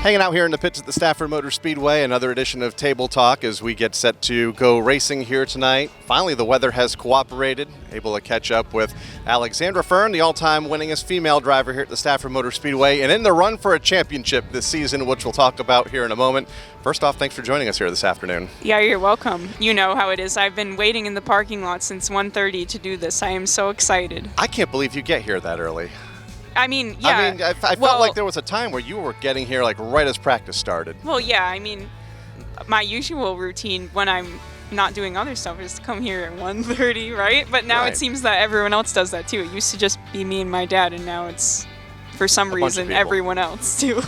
Hanging out here in the pits at the Stafford Motor Speedway, another edition of Table Talk as we get set to go racing here tonight. Finally, the weather has cooperated, able to catch up with Alexandra Fearn, the all-time winningest female driver here at the Stafford Motor Speedway, and in the run for a championship this season, which we'll talk about here in a moment. First off, thanks for joining us here this afternoon. Yeah, you're welcome. You know how it is. I've been waiting in the parking lot since 1:30 to do this. I am so excited. I can't believe you get here that early. I mean, yeah. I felt like there was a time where you were getting here like right as practice started. Well, yeah, I mean, my usual routine when I'm not doing other stuff is to come here at 1:30, right? But now It seems that everyone else does that too. It used to just be me and my dad, and now it's, for some reason, everyone else too.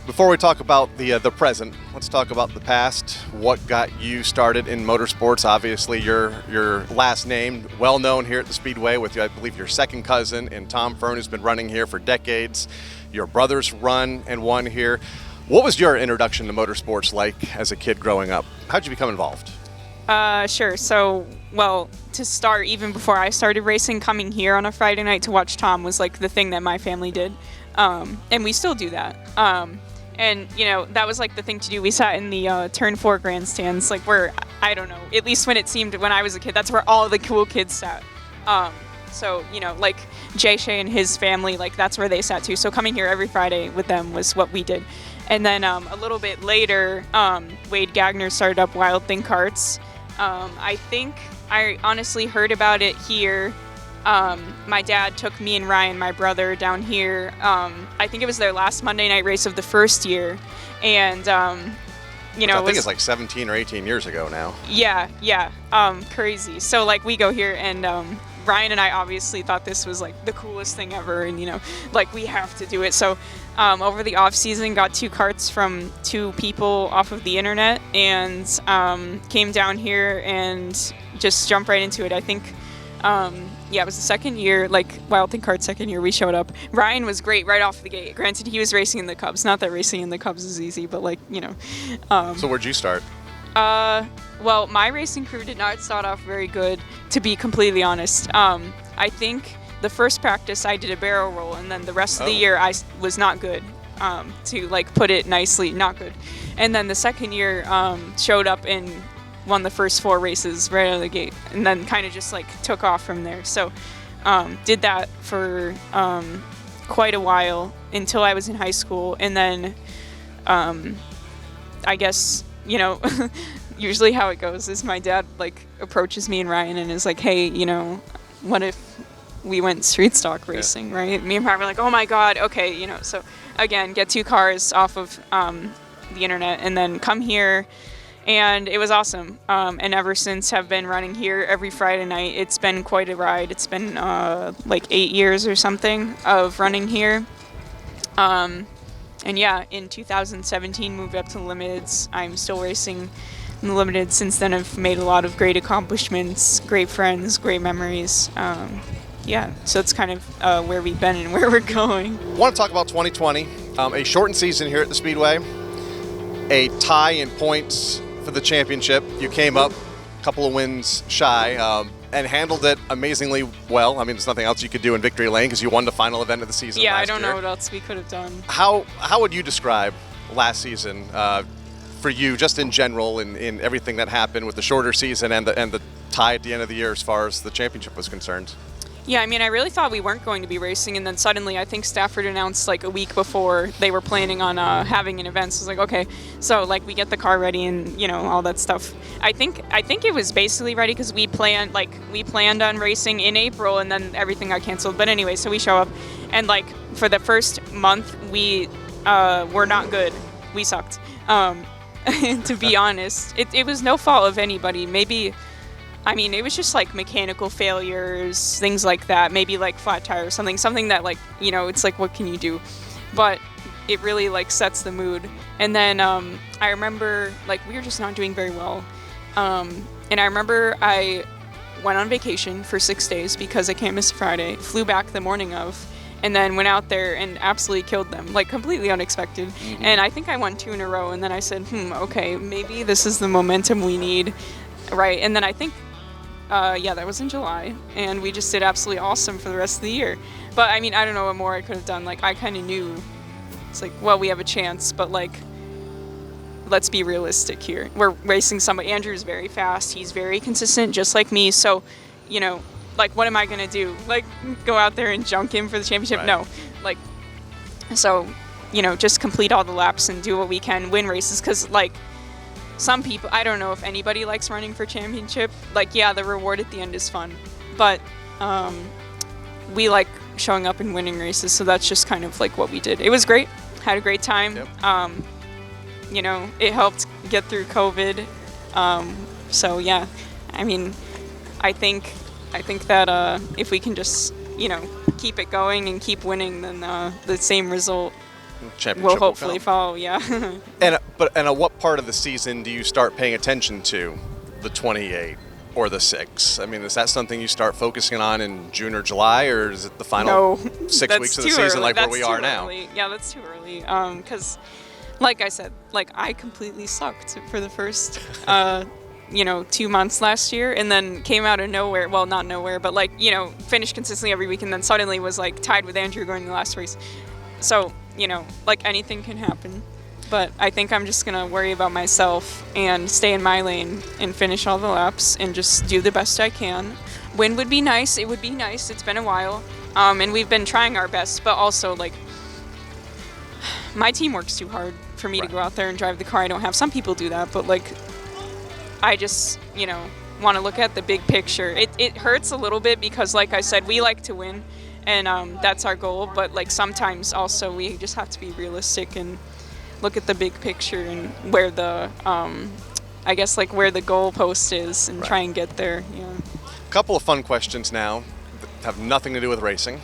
Before we talk about the present, let's talk about the past. What got you started in motorsports? Obviously, your last name, well known here at the Speedway with, I believe, your second cousin and Tom Fearn, who's been running here for decades. Your brothers run and won here. What was your introduction to motorsports like as a kid growing up? How'd you become involved? Sure. So, well, to start, even before I started racing, coming here on a Friday night to watch Tom was like the thing that my family did. And we still do that. And, you know, that was like the thing to do. We sat in the Turn 4 grandstands, like where, I don't know, at least when it seemed when I was a kid, that's where all the cool kids sat. So, you know, like Jay Shea and his family, like that's where they sat too. So coming here every Friday with them was what we did. And then a little bit later, Wade Gagner started up Wild Thing Karts. I think I honestly heard about it here. My dad took me and Ryan, my brother, down here. I think it was their last Monday night race of the first year. And, you know, I think it's like 17 or 18 years ago now. Yeah. Crazy. So, like, we go here and Ryan and I obviously thought this was, like, the coolest thing ever. And, you know, like, we have to do it. So, over the off season, got 2 karts from 2 people off of the internet and came down here and just jumped right into it. I think, it was the second year, like Wild Thing Karts second year we showed up. Ryan was great right off the gate. Granted, he was racing in the Cubs. Not that racing in the Cubs is easy, but like, you know. So where'd you start? Well, my racing crew did not start off very good, to be completely honest. I think the first practice I did a barrel roll, and then the rest of the year I was not good, to like put it nicely, not good. And then the second year showed up and won the first 4 races right out of the gate, and then kind of just like took off from there. So did that for quite a while until I was in high school, and then I guess, you know, usually how it goes is my dad like approaches me and Ryan and is like, hey, you know, what if we went street stock racing, right? Me and Ryan were like, oh my god, okay, you know. So again, get 2 cars off of the internet and then come here. And it was awesome. And ever since have been running here every Friday night. It's been quite a ride. It's been like 8 years or something of running here. And yeah, in 2017 moved up to the Limiteds. I'm still racing in the Limited since then. I've made a lot of great accomplishments, great friends, great memories. So it's kind of where we've been and where we're going. I want to talk about 2020, a shortened season here at the Speedway, a tie in points for the championship. You came up a couple of wins shy and handled it amazingly well. I mean, there's nothing else you could do in victory lane because you won the final event of the season last year. Yeah, I don't know what else we could have done. How would you describe last season for you, just in general, in everything that happened with the shorter season and the tie at the end of the year as far as the championship was concerned? Yeah, I mean, I really thought we weren't going to be racing, and then suddenly I think Stafford announced like a week before they were planning on having an event. So I was like, okay, so like we get the car ready and, you know, all that stuff. I think it was basically ready because we planned on racing in April, and then everything got canceled. But anyway, so we show up, and like for the first month we were not good. We sucked. To be honest, it was no fault of anybody. Maybe. I mean, it was just like mechanical failures, things like that, maybe like flat tire or something that like, you know, it's like, what can you do? But it really like sets the mood. And then I remember like we were just not doing very well. And I remember I went on vacation for 6 days because I can't miss a Friday, flew back the morning of, and then went out there and absolutely killed them, like completely unexpected. Mm-hmm. And I think I won 2 in a row, and then I said, okay, maybe this is the momentum we need, right? And then I think that was in July, and we just did absolutely awesome for the rest of the year. But I mean, I don't know what more I could have done. Like, I kind of knew It's like, well, we have a chance, but like, let's be realistic here. We're racing somebody. Andrew's very fast. He's very consistent, just like me. So, you know, like, what am I gonna do? Like, go out there and junk him for the championship? Right. No. Like, so, you know, just complete all the laps and do what we can, win races. Because, like, some people, I don't know if anybody likes running for championship. Like, yeah, the reward at the end is fun, but we like showing up and winning races. So that's just kind of like what we did. It was great. Had a great time. Yep. You know, it helped get through COVID. So yeah, I mean, I think that if we can just, you know, keep it going and keep winning, then the same result Championship will hopefully come. follow. Yeah. And at what part of the season do you start paying attention to the 28 or the 6? I mean, is that something you start focusing on in June or July, or is it the final 6 weeks of the season, like where we are now? Yeah, that's too early. Because, like I said, like, I completely sucked for the first, you know, 2 months last year, and then came out of nowhere. Well, not nowhere, but like, you know, finished consistently every week, and then suddenly was like tied with Andrew going to the last race. So, you know, like, anything can happen. But I think I'm just gonna worry about myself and stay in my lane and finish all the laps and just do the best I can. Win would be nice. It would be nice. It's been a while, and we've been trying our best. But also, like, my team works too hard for me to go out there and drive the car. I don't have. Some people do that, but like, I just, you know, want to look at the big picture. It hurts a little bit because, like I said, we like to win, and that's our goal. But like, sometimes also we just have to be realistic and look at the big picture and where the I guess, like, where the goal post is and try and get there. Yeah. A couple of fun questions now that have nothing to do with racing.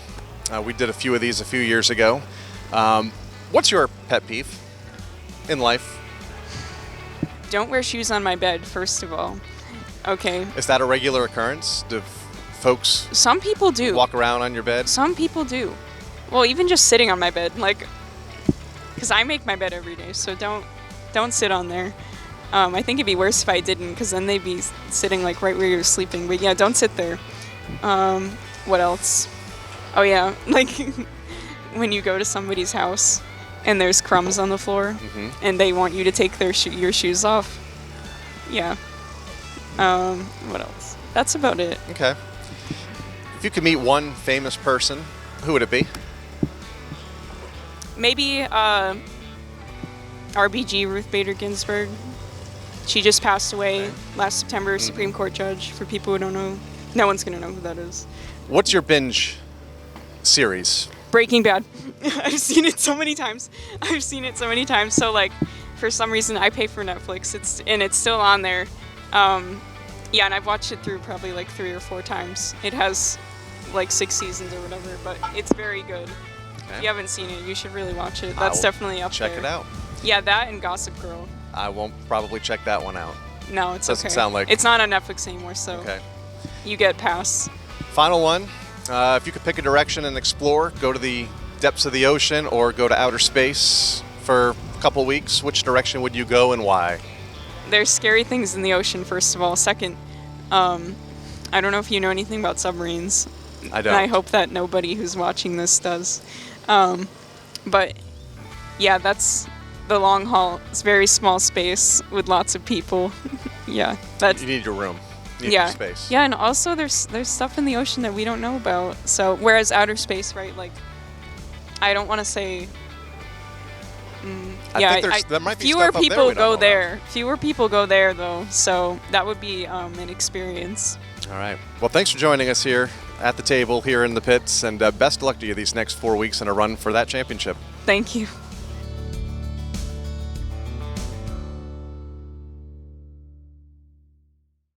We did a few of these a few years ago. What's your pet peeve in life? Don't wear shoes on my bed, first of all. Okay. Is that a regular occurrence? Do folks Some people do. walk around on your bed? Some people do. Well, even just sitting on my bed, like, because I make my bed every day, so don't sit on there. I think it'd be worse if I didn't, because then they'd be sitting like right where you're sleeping. But yeah, don't sit there. What else? Oh yeah, like when you go to somebody's house and there's crumbs on the floor, and they want you to take your shoes off. Yeah. What else? That's about it. Okay. If you could meet one famous person, who would it be? Maybe RBG, Ruth Bader Ginsburg. She just passed away last September, Supreme Court judge. For people who don't know, no one's going to know who that is. What's your binge series? Breaking Bad. I've seen it so many times. So, like, for some reason, I pay for Netflix. It's still on there. Yeah, and I've watched it through probably like 3 or 4 times. It has like 6 seasons or whatever, but it's very good. Okay. If you haven't seen it, you should really watch it. That's definitely up there. Check it out. Yeah, that and Gossip Girl. I won't probably check that one out. No, it's Doesn't okay. sound like... It's not on Netflix anymore, so Okay. you get pass. Final one. If you could pick a direction and explore, go to the depths of the ocean or go to outer space for a couple weeks, which direction would you go and why? There's scary things in the ocean, first of all. Second, I don't know if you know anything about submarines. I don't. And I hope that nobody who's watching this does. But yeah, that's the long haul. It's very small space with lots of people. Yeah, that's. You need your room. You need your space. Yeah, and also there's stuff in the ocean that we don't know about. So whereas outer space, right? Like, I don't want to say. I think there might be fewer stuff up people there we don't know go about. there. Fewer people go there though, so that would be an experience. All right. Well, thanks for joining us here at the table here in the pits, and best of luck to you these next 4 weeks in a run for that championship. Thank you.